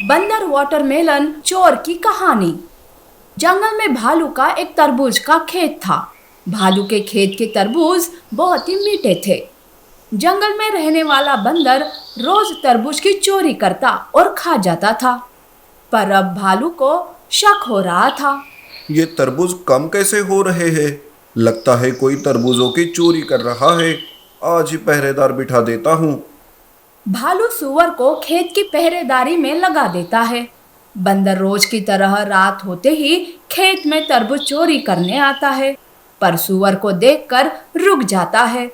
बंदर वाटरमेलन चोर की कहानी। जंगल में भालू का एक तरबूज का खेत था। भालू के खेत के तरबूज बहुत ही मीठे थे। जंगल में रहने वाला बंदर रोज तरबूज की चोरी करता और खा जाता था। पर अब भालू को शक हो रहा था। ये तरबूज कम कैसे हो रहे हैं? लगता है कोई तरबूजों की चोरी कर रहा है। आज ही पहरेदार बिठा देता हूँ। भालू सूअर को खेत की पहरेदारी में लगा देता है। बंदर रोज की तरह रात होते ही खेत में तरबूज चोरी करने आता है, पर सूअर को देखकर रुक जाता है।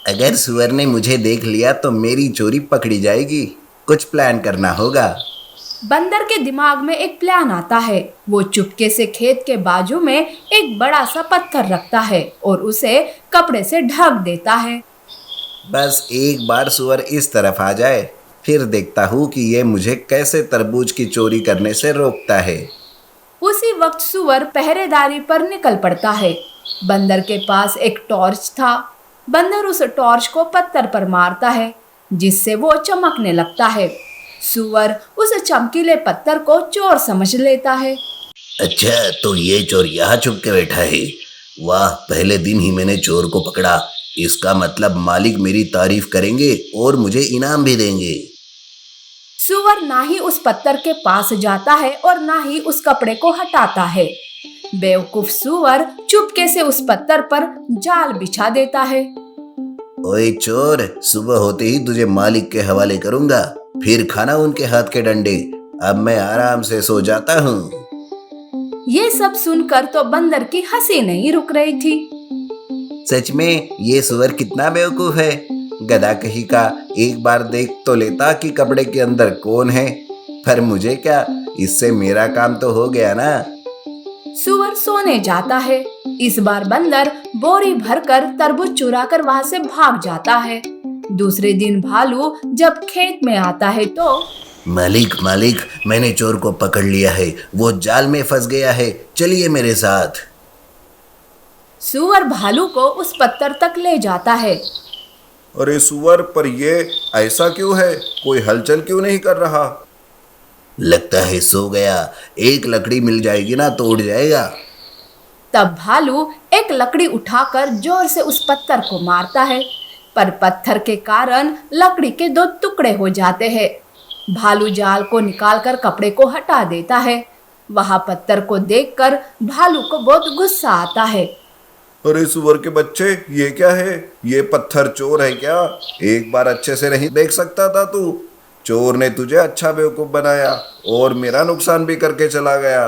अगर सुअर ने मुझे देख लिया तो मेरी चोरी पकड़ी जाएगी। कुछ प्लान करना होगा। बंदर के दिमाग में एक प्लान आता है। वो चुपके से खेत के बाजू में एक बड़ा सा पत्थर रखता है और उसे कपड़े से ढक देता है। बस एक बार सुअर इस तरफ आ जाए, फिर देखता हूँ कि ये मुझे कैसे तरबूज की चोरी करने से रोकता है। उसी वक्त सूअर पहरेदारी पर निकल पड़ता है। बंदर के पास एक टॉर्च था। बंदर उस टॉर्च को पत्थर पर मारता है, जिससे वो चमकने लगता है। सूअर उस चमकीले पत्थर को चोर समझ लेता है। अच्छा, तो ये चोर यहाँ छुप के बैठा है। वाह, पहले दिन ही मैंने चोर को पकड़ा। इसका मतलब मालिक मेरी तारीफ करेंगे और मुझे इनाम भी देंगे। सूअर ना ही उस पत्थर के पास जाता है और ना ही उस कपड़े को हटाता है। बेवकूफ सूअर चुपके से उस पत्थर पर जाल बिछा देता है। ओए चोर, सुबह होते ही तुझे मालिक के हवाले करूंगा, फिर खाना उनके हाथ के डंडे। अब मैं आराम से सो जाता हूँ। ये सब सुनकर तो बंदर की हंसी नहीं रुक रही थी। सच में ये सुअर कितना बेवकूफ है। गधा कहीं का, एक बार देख तो लेता कि कपड़े के अंदर कौन है। पर मुझे क्या, इससे मेरा काम तो हो गया ना। सूअर सोने जाता है। इस बार बंदर बोरी भरकर तरबूज चुरा कर वहां से भाग जाता है। दूसरे दिन भालू जब खेत में आता है तो मालिक मालिक, मैंने चोर को पकड़ लिया है। वो जाल में फंस गया है, चलिए मेरे साथ। सूअर भालू को उस पत्थर तक ले जाता है। अरे सुअर, पर ये ऐसा क्यों है? कोई हलचल क्यों नहीं कर रहा? लगता है सो गया। एक लकड़ी मिल जाएगी ना तो उड़ जाएगा। तब भालू एक लकड़ी उठाकर जोर से उस पत्थर को मारता है, पर पत्थर के कारण लकड़ी के दो टुकड़े हो जाते हैं। भालू जाल को निकालकर कपड़े को हटा देता है। वहां पत्थर को देखकर भालू को बहुत गुस्सा आता है। अरे सुअर के बच्चे, ये क्या है? ये पत्थर चोर है क्या? एक बार अच्छे से नहीं देख सकता था तू? चोर ने तुझे अच्छा बेवकूफ बनाया और मेरा नुकसान भी करके चला गया।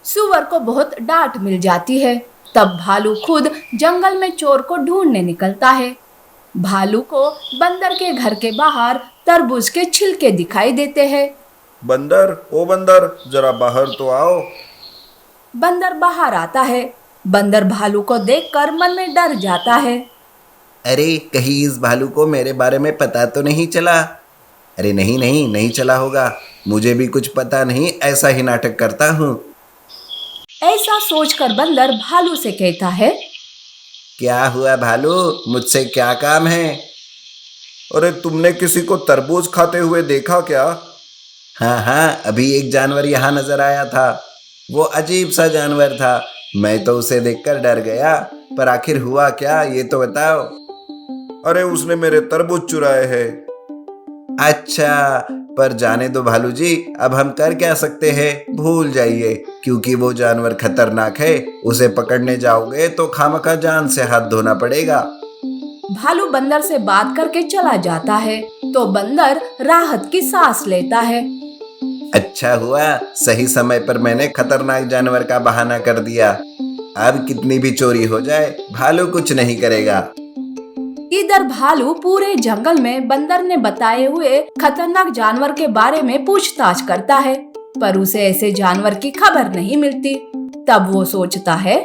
सूअर को बहुत डांट मिल जाती है। तब भालू खुद जंगल में चोर को ढूंढने निकलता है। भालू को बंदर के घर के बाहर तरबूज के छिलके दिखाई देते हैं। बंदर, ओ बंदर, जरा बाहर तो आओ। बंदर बाहर आता है। बंदर भालू को देखकर मन में डर जाता है। अरे, कहीं इस भालू को मेरे बारे में पता तो नहीं चला? अरे नहीं नहीं, नहीं चला होगा। मुझे भी कुछ पता नहीं, ऐसा ही नाटक करता हूँ। ऐसा सोचकर बंदर भालू से कहता है, क्या हुआ भालू, मुझसे क्या काम है? अरे तुमने किसी को तरबूज खाते हुए देखा क्या? हाँ हाँ, अभी एक जानवर यहाँ नजर आया था। वो अजीब सा जानवर था। मैं तो उसे देखकर डर गया, पर आखिर हुआ क्या ये तो बताओ। अरे उसने मेरे तरबूज चुराए हैं। अच्छा, पर जाने दो भालू जी, अब हम कर क्या सकते हैं? भूल जाइए, क्योंकि वो जानवर खतरनाक है। उसे पकड़ने जाओगे तो खामखा जान से हाथ धोना पड़ेगा। भालू बंदर से बात करके चला जाता है तो बंदर राहत की सांस लेता है। अच्छा हुआ, सही समय पर मैंने खतरनाक जानवर का बहाना कर दिया। अब कितनी भी चोरी हो जाए, भालू कुछ नहीं करेगा। इधर भालू पूरे जंगल में बंदर ने बताए हुए खतरनाक जानवर के बारे में पूछताछ करता है, पर उसे ऐसे जानवर की खबर नहीं मिलती। तब वो सोचता है,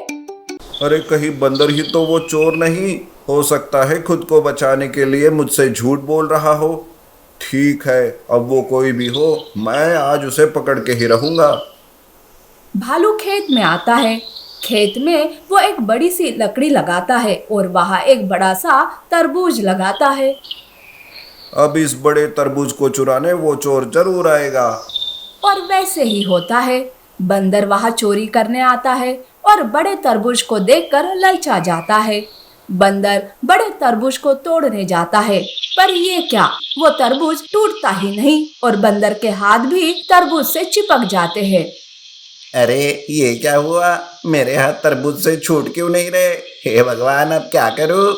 अरे कहीं बंदर ही तो वो चोर नहीं हो सकता है, खुद को बचाने के लिए मुझसे झूठ बोल रहा हो। ठीक है, अब वो कोई भी हो, मैं आज उसे पकड़ के ही रहूंगा। भालू खेत में आता है। खेत में वो एक बड़ी सी लकड़ी लगाता है और वहां एक बड़ा सा तरबूज लगाता है। अब इस बड़े तरबूज को चुराने वो चोर जरूर आएगा। और वैसे ही होता है। बंदर वहां चोरी करने आता है और बड़े तरबूज को देखकर ललचा जाता है। बंदर बड़े तरबूज को तोड़ने जाता है, पर ये क्या, वो तरबूज टूटता ही नहीं और बंदर के हाथ भी तरबूज से चिपक जाते हैं। अरे ये क्या हुआ, मेरे हाथ तरबूज से छूट क्यों नहीं रहे? हे भगवान, अब क्या करूं?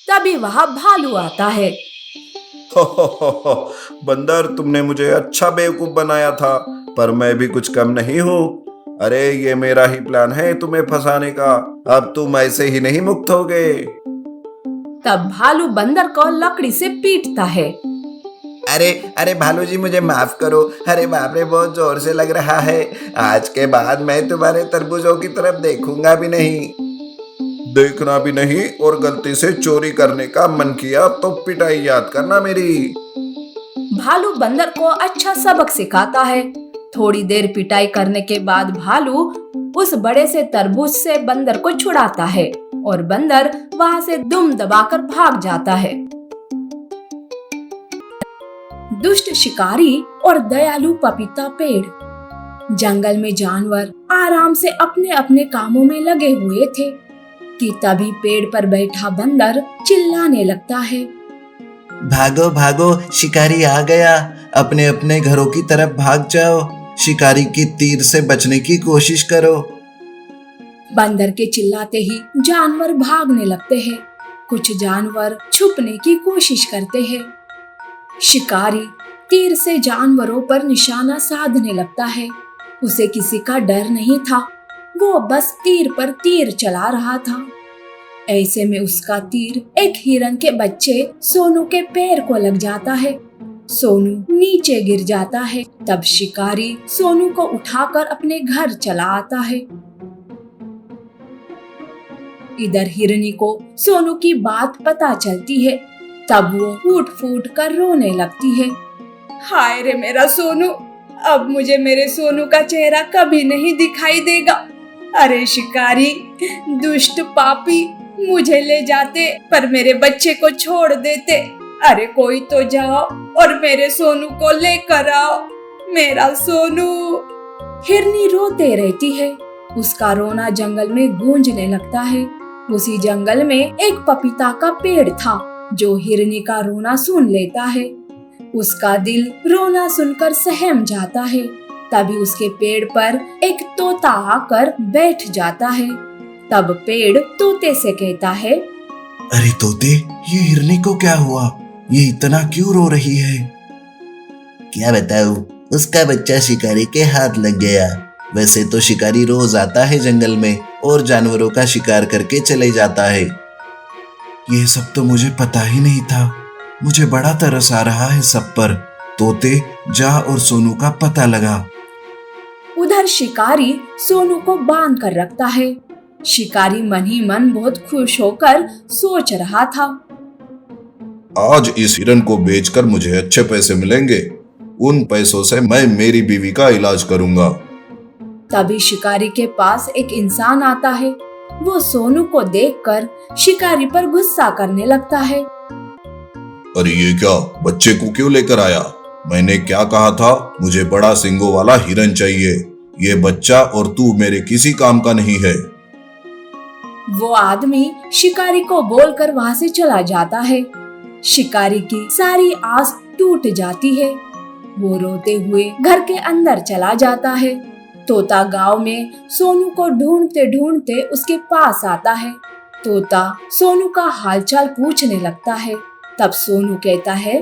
तभी वहां भालू आता है। हो, बंदर, तुमने मुझे अच्छा बेवकूफ बनाया था, पर मैं भी कुछ कम नहीं हूँ। अरे ये मेरा ही प्लान है तुम्हें फंसाने का। अब तुम ऐसे ही नहीं मुक्त होगे। तब भालू बंदर को लकड़ी से पीटता है। अरे अरे भालू जी, मुझे माफ करो। अरे बाप रे, बहुत जोर से लग रहा है। आज के बाद मैं तुम्हारे तरबूजों की तरफ देखूंगा भी नहीं। देखना भी नहीं, और गलती से चोरी करने का मन किया तो पिटाई याद करना मेरी। भालू बंदर को अच्छा सबक सिखाता है। थोड़ी देर पिटाई करने के बाद भालू उस बड़े से तरबूज से बंदर को छुड़ाता है और बंदर वहां से दुम दबाकर भाग जाता है। दुष्ट शिकारी और दयालु पपीता पेड़। जंगल में जानवर आराम से अपने अपने कामों में लगे हुए थे कि तभी पेड़ पर बैठा बंदर चिल्लाने लगता है। भागो भागो, शिकारी आ गया। अपने अपने घरों की तरफ भाग जाओ। शिकारी की तीर से बचने की कोशिश करो। बंदर के चिल्लाते ही जानवर भागने लगते हैं। कुछ जानवर छुपने की कोशिश करते हैं। शिकारी तीर से जानवरों पर निशाना साधने लगता है। उसे किसी का डर नहीं था, वो बस तीर पर तीर चला रहा था। ऐसे में उसका तीर एक हिरन के बच्चे सोनू के पैर को लग जाता है। सोनू नीचे गिर जाता है। तब शिकारी सोनू को उठाकर अपने घर चला आता है। इधर हिरनी को सोनू की बात पता चलती है। तब वो फूट फूट कर रोने लगती है। हाय रे मेरा सोनू, अब मुझे मेरे सोनू का चेहरा कभी नहीं दिखाई देगा। अरे शिकारी, दुष्ट पापी, मुझे ले जाते पर मेरे बच्चे को छोड़ देते। अरे कोई तो जाओ और मेरे सोनू को लेकर आओ, मेरा सोनू। हिरनी रोते रहती है। उसका रोना जंगल में गूंजने लगता है। उसी जंगल में एक पपीता का पेड़ था जो हिरनी का रोना सुन लेता है। उसका दिल रोना सुनकर सहम जाता है। तभी उसके पेड़ पर एक तोता आकर बैठ जाता है। तब पेड़ तोते से कहता है, अरे तोते, ये हिरनी को क्या हुआ? ये इतना क्यों रो रही है? क्या बताऊं, उसका बच्चा शिकारी के हाथ लग गया। वैसे तो शिकारी रोज आता है जंगल में और जानवरों का शिकार करके चले जाता है। ये सब तो मुझे पता ही नहीं था। मुझे बड़ा तरस आ रहा है सब पर। तोते, जा और सोनू का पता लगा। उधर शिकारी सोनू को बांध कर रखता है। शिकारी मन ही मन बहुत खुश होकर सोच रहा था, आज इस हिरन को बेचकर मुझे अच्छे पैसे मिलेंगे। उन पैसों से मैं मेरी बीवी का इलाज करूंगा। तभी शिकारी के पास एक इंसान आता है। वो सोनू को देखकर शिकारी पर गुस्सा करने लगता है। अरे ये क्या, बच्चे को क्यों लेकर आया? मैंने क्या कहा था? मुझे बड़ा सींगों वाला हिरन चाहिए। ये बच्चा और तू मेरे किसी काम का नहीं है। वो आदमी शिकारी को बोलकर वहां से चला जाता है। शिकारी की सारी आस टूट जाती है। वो रोते हुए घर के अंदर चला जाता है। तोता गांव में सोनू को ढूंढते ढूंढते उसके पास आता है। तोता सोनू का हालचाल पूछने लगता है। तब सोनू कहता है,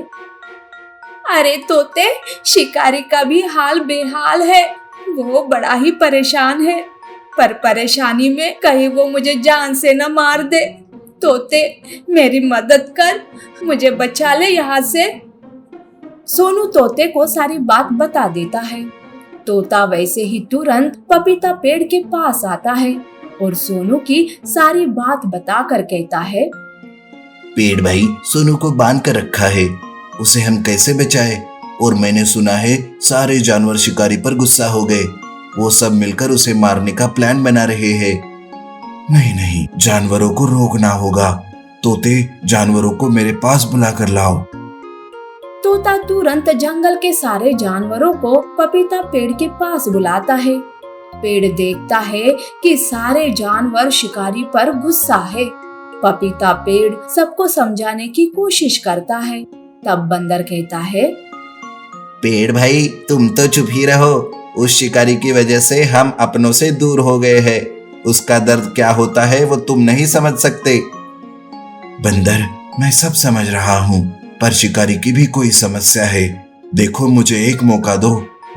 अरे तोते, शिकारी का भी हाल बेहाल है। वो बड़ा ही परेशान है, पर परेशानी में कहीं वो मुझे जान से न मार दे। तोते, मेरी मदद कर, मुझे बचा ले यहाँ से। सोनू तोते को सारी बात बता देता है। तोता वैसे ही तुरंत पपीता पेड़ के पास आता है और सोनू की सारी बात बताकर कहता है, पेड़ भाई, सोनू को बांध कर रखा है, उसे हम कैसे बचाए? और मैंने सुना है सारे जानवर शिकारी पर गुस्सा हो गए। वो सब मिलकर उसे मारने का प्लान बना रहे हैं। नहीं नहीं, जानवरों को रोकना होगा। तोते, जानवरों को मेरे पास बुला कर लाओ। तोता तुरंत जंगल के सारे जानवरों को पपीता पेड़ के पास बुलाता है। पेड़ देखता है कि सारे जानवर शिकारी पर गुस्सा है। पपीता पेड़ सबको समझाने की कोशिश करता है। तब बंदर कहता है, पेड़ भाई तुम तो चुप ही रहो। उस शिकारी की वजह से हम अपनों से दूर हो गए हैं। उसका दर्द क्या होता है वो तुम नहीं समझ सकते। बंदर, मैं सब समझ रहा हूँ, पर शिकारी की भी कोई समस्या है। देखो मुझे एक मौका दो,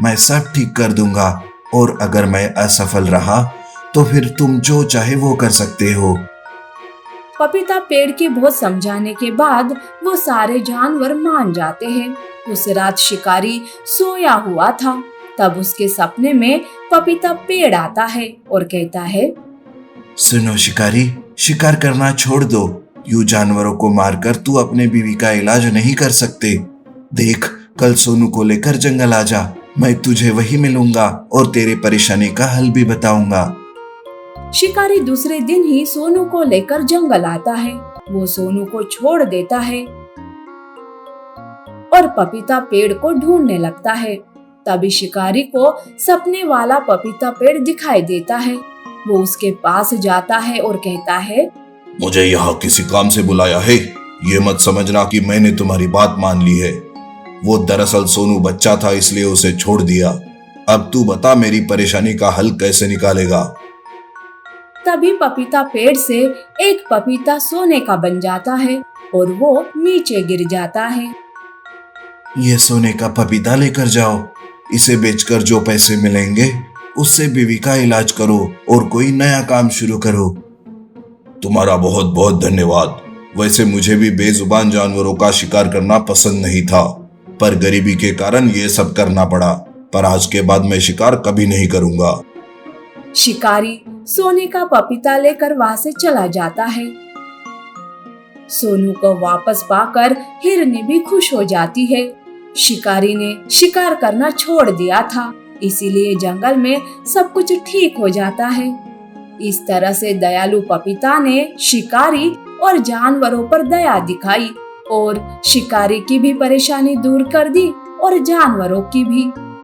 मैं सब ठीक कर दूंगा, और अगर मैं असफल रहा तो फिर तुम जो चाहे वो कर सकते हो। पपीता पेड़ के बहुत समझाने के बाद वो सारे जानवर मान जाते हैं। उस रात शिकारी सोया हुआ था। तब उसके सपने में पपीता पेड़ आता है और कहता है, सुनो शिकारी, शिकार करना छोड़ दो। यूं जानवरों को मारकर तू अपने बीवी का इलाज नहीं कर सकते। देख, कल सोनू को लेकर जंगल आ जा। मैं तुझे वही मिलूंगा और तेरे परेशानी का हल भी बताऊंगा। शिकारी दूसरे दिन ही सोनू को लेकर जंगल आता है। वो सोनू को छोड़ देता है और पपीता पेड़ को ढूंढने लगता है। तभी शिकारी को सपने वाला पपीता पेड़ दिखाई देता है। वो उसके पास जाता है और कहता है, मुझे यहाँ किसी काम से बुलाया है? ये मत समझना कि मैंने तुम्हारी बात मान ली है। वो दरअसल सोनू बच्चा था, इसलिए उसे छोड़ दिया। अब तू बता, मेरी परेशानी का हल कैसे निकालेगा? तभी पपीता पेड़ से एक पपीता सोने का बन जाता है और वो नीचे गिर जाता है। ये सोने का पपीता लेकर जाओ। इसे बेचकर जो पैसे मिलेंगे उससे बीवी का इलाज करो और कोई नया काम शुरू करो। तुम्हारा बहुत बहुत धन्यवाद। वैसे मुझे भी बेजुबान जानवरों का शिकार करना पसंद नहीं था, पर गरीबी के कारण ये सब करना पड़ा। पर आज के बाद मैं शिकार कभी नहीं करूंगा। शिकारी सोने का पपीता लेकर वहां से चला जाता है। सोनू को वापस पाकर हिरनी भी खुश हो जाती है। शिकारी ने शिकार करना छोड़ दिया था, इसीलिए जंगल में सब कुछ ठीक हो जाता है। इस तरह से दयालु पपीता ने शिकारी और जानवरों पर दया दिखाई और शिकारी की भी परेशानी दूर कर दी और जानवरों की भी।